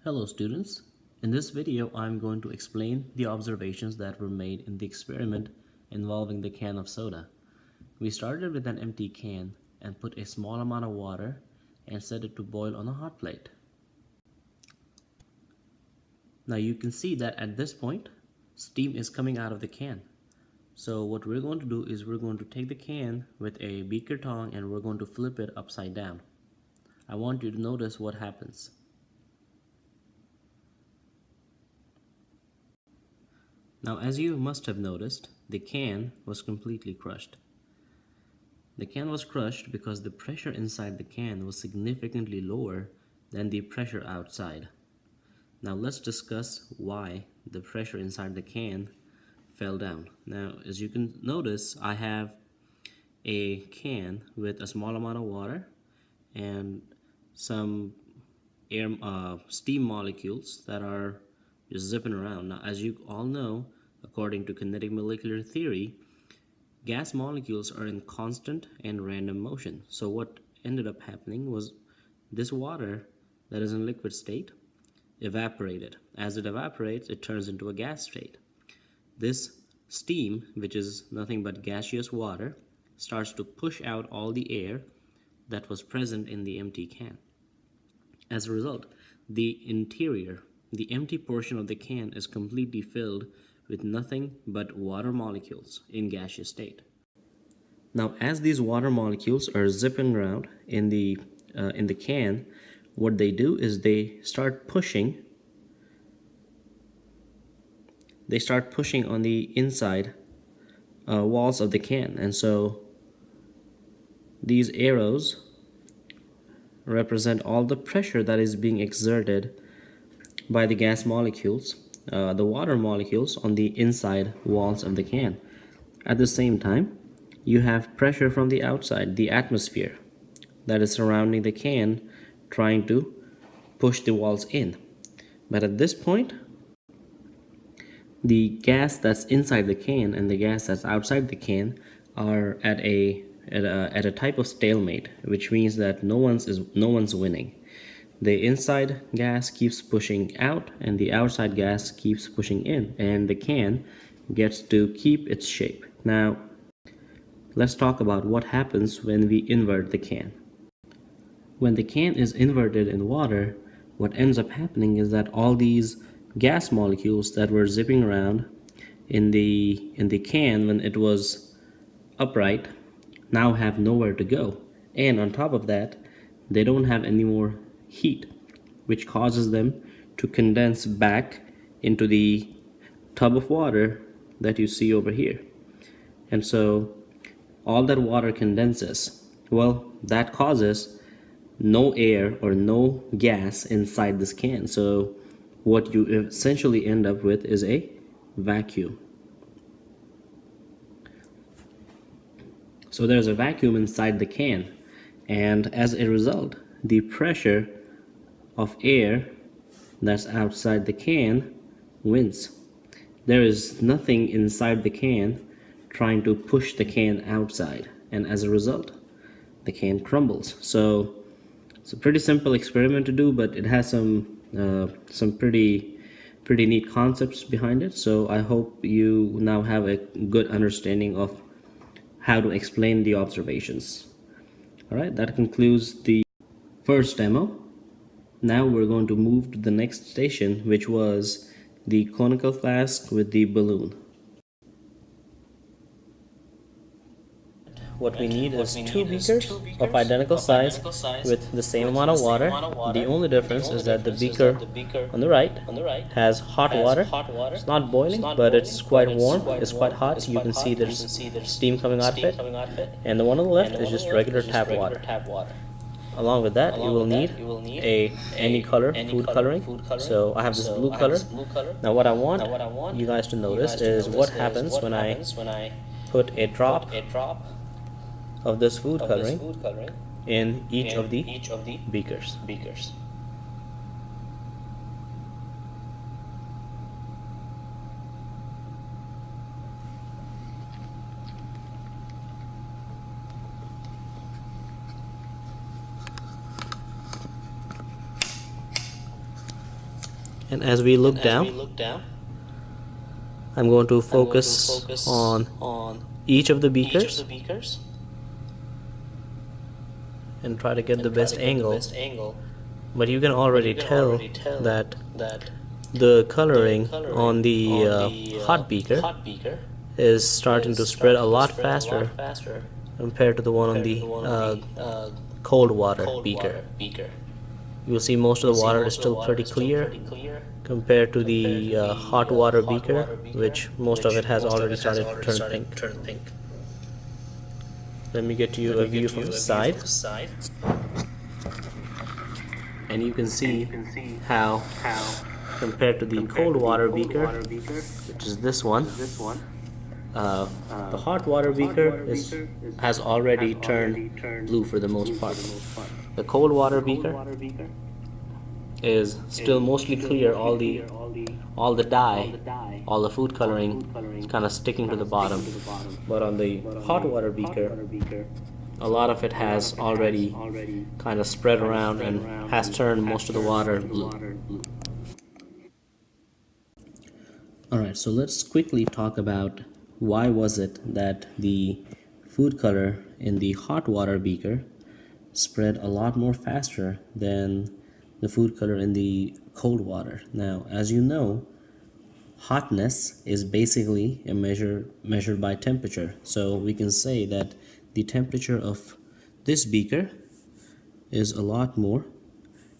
Hello students, in this video I'm going to explain the observations that were made in the experiment involving the can of soda. We started with an empty can and put a small amount of water and set it to boil on a hot plate. Now you can see that at this point steam is coming out of the can. So what we're going to do is we're going to take the can with a beaker tongue and we're going to flip it upside down. I want you to notice what happens. Now, as you must have noticed, the can was completely crushed. The can was crushed because the pressure inside the can was significantly lower than the pressure outside. Now, let's discuss why the pressure inside the can fell down. Now, as you can notice, I have a can with a small amount of water and some steam molecules that are just zipping around. Now, as you all know, according to kinetic molecular theory, gas molecules are in constant and random motion. So what ended up happening was this water that is in liquid state evaporated. As it evaporates, it turns into a gas state. This steam, which is nothing but gaseous water, starts to push out all the air that was present in the empty can. As a result, the interior, the empty portion of the can is completely filled with nothing but water molecules in gaseous state. Now, as these water molecules are zipping around in the can, what they do is they start pushing on the inside walls of the can, and so these arrows represent all the pressure that is being exerted by the gas molecules, the water molecules on the inside walls of the can. At the same time, you have pressure from the outside, the atmosphere that is surrounding the can, trying to push the walls in. But at this point, the gas that's inside the can and the gas that's outside the can are at a type of stalemate, which means that no one's winning. The inside gas keeps pushing out and the outside gas keeps pushing in, and the can gets to keep its shape. Now, let's talk about what happens when we invert the can. When the can is inverted in water, what ends up happening is that all these gas molecules that were zipping around in the can when it was upright now have nowhere to go, and on top of that, they don't have any more heat, which causes them to condense back into the tub of water that you see over here. And so all that water condenses. Well, that causes no air or no gas inside this can. So what you essentially end up with is a vacuum. So there's a vacuum inside the can, and as a result, the pressure of air that's outside the can wins. There is nothing inside the can trying to push the can outside, and as a result, the can crumbles. So it's a pretty simple experiment to do, but it has some pretty neat concepts behind it. So I hope you now have a good understanding of how to explain the observations. All right, that concludes the first demo. Now we're going to move to the next station, which was the conical flask with the balloon. What we need is two beakers of identical size with the same amount of water. The only difference is that the beaker on the right has hot water. It's not boiling, but it's quite warm. It's quite hot. You can see there's steam coming out of it. And the one on the left is just regular tap water. Along with that, you will need any color, food coloring. So I have this blue color. Now what I want you guys to notice is what happens when I put a drop of this food coloring in each of the beakers. And as we look down, I'm going to focus on each of the beakers and try to get the best angle. But you can already tell that the coloring on the hot beaker is starting to spread a lot faster compared to the one on the cold water beaker. You'll see most of the water is still pretty clear compared to the hot water beaker, which most of it has already started to turn pink. Let me get you a view from the side. And you can see how compared to the cold water beaker, which is this one, the hot water beaker has already turned blue for the most part. The cold water beaker is still mostly clear. All the dye, all the food coloring is kind of sticking to the bottom. But on the hot water beaker, a lot of it has already kind of spread around and has turned most of the water blue. Alright, so let's quickly talk about why was it that the food color in the hot water beaker spread a lot more faster than the food color in the cold water. Now, as you know, hotness is basically a measured by temperature. So we can say that the temperature of this beaker is a lot more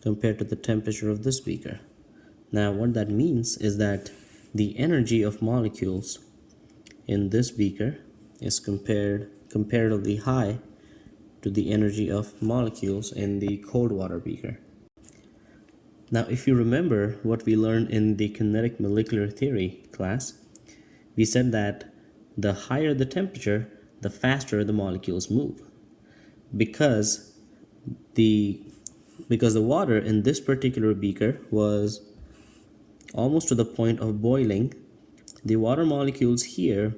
compared to the temperature of this beaker. Now, what that means is that the energy of molecules in this beaker is comparatively high to the energy of molecules in the cold water beaker. Now, if you remember what we learned in the kinetic molecular theory class, we said that the higher the temperature, the faster the molecules move. Because the water in this particular beaker was almost to the point of boiling, the water molecules here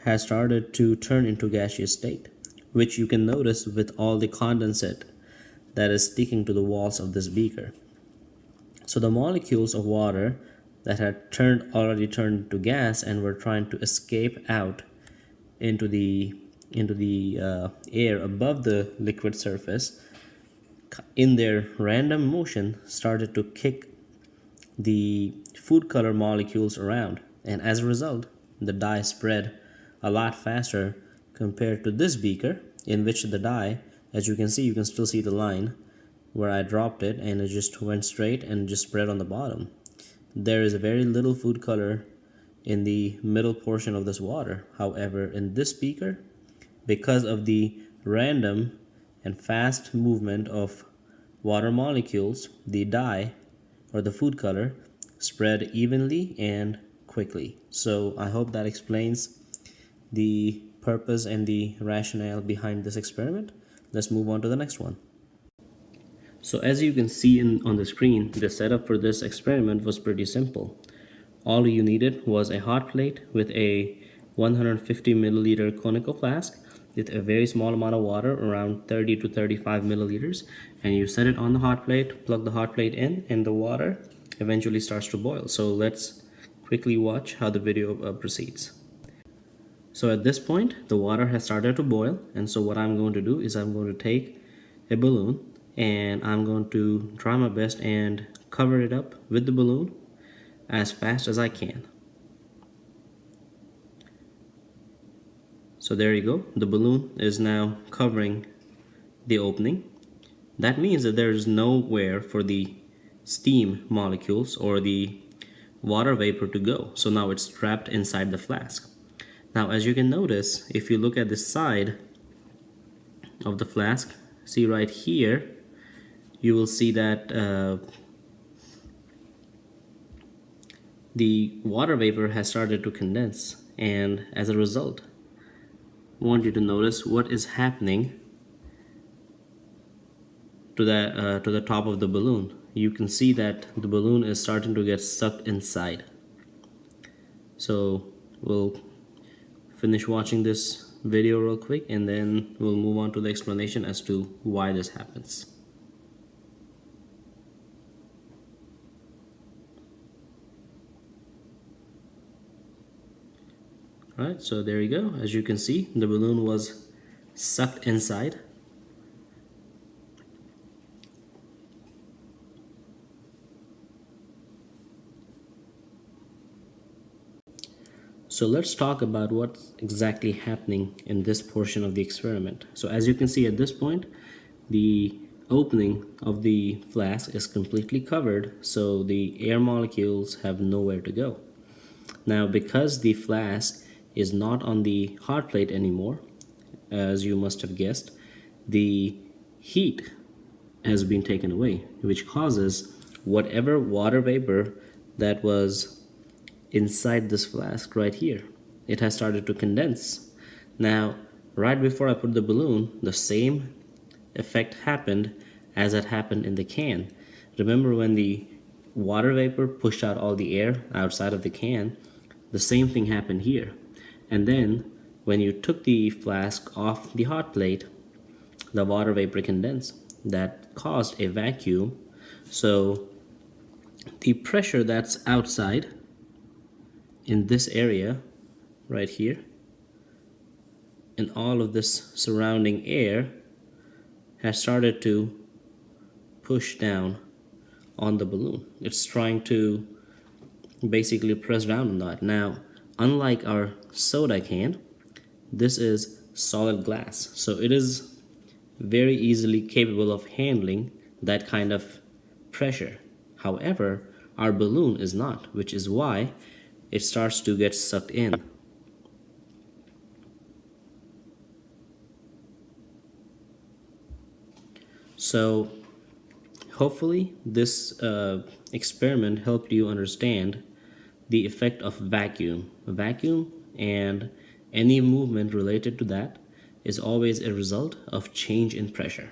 has started to turn into gaseous state, which you can notice with all the condensate that is sticking to the walls of this beaker. So the molecules of water that had already turned to gas and were trying to escape out into the air above the liquid surface, in their random motion started to kick the food color molecules around, and as a result the dye spread a lot faster compared to this beaker, in which the dye, as you can see, you can still see the line where I dropped it and it just went straight and just spread on the bottom. There is very little food color in the middle portion of this water. However, in this beaker, because of the random and fast movement of water molecules, the dye or the food color spread evenly and quickly. So I hope that explains the purpose and the rationale behind this experiment. Let's move on to the next one. So as you can see on the screen, the setup for this experiment was pretty simple. All you needed was a hot plate with a 150 milliliter conical flask with a very small amount of water, around 30 to 35 milliliters, and you set it on the hot plate, plug the hot plate in, and the water eventually starts to boil. So let's quickly watch how the video proceeds. So at this point, the water has started to boil, and so what I'm going to do is I'm going to take a balloon and I'm going to try my best and cover it up with the balloon as fast as I can. So there you go, the balloon is now covering the opening. That means that there is nowhere for the steam molecules or the water vapor to go. So now it's trapped inside the flask. Now, as you can notice, if you look at the side of the flask, see right here, you will see that the water vapor has started to condense, and as a result, I want you to notice what is happening to the top of the balloon. You can see that the balloon is starting to get sucked inside. So we'll finish watching this video real quick and then we'll move on to the explanation as to why this happens. Right, so there you go. As you can see, the balloon was sucked inside. So let's talk about what's exactly happening in this portion of the experiment. So as you can see at this point, the opening of the flask is completely covered, so the air molecules have nowhere to go. Now, because the flask is not on the hot plate anymore, as you must have guessed, the heat has been taken away, which causes whatever water vapor that was inside this flask right here, it has started to condense. Now, right before I put the balloon, the same effect happened as it happened in the can. Remember when the water vapor pushed out all the air outside of the can? The same thing happened here. And then when you took the flask off the hot plate, the water vapor condensed. That caused a vacuum. So the pressure that's outside in this area right here, and all of this surrounding air has started to push down on the balloon. It's trying to basically press down on that. Now, unlike our soda can, this is solid glass, so it is very easily capable of handling that kind of pressure. However, our balloon is not, which is why it starts to get sucked in. So hopefully this experiment helped you understand the effect of vacuum. Vacuum and any movement related to that is always a result of change in pressure.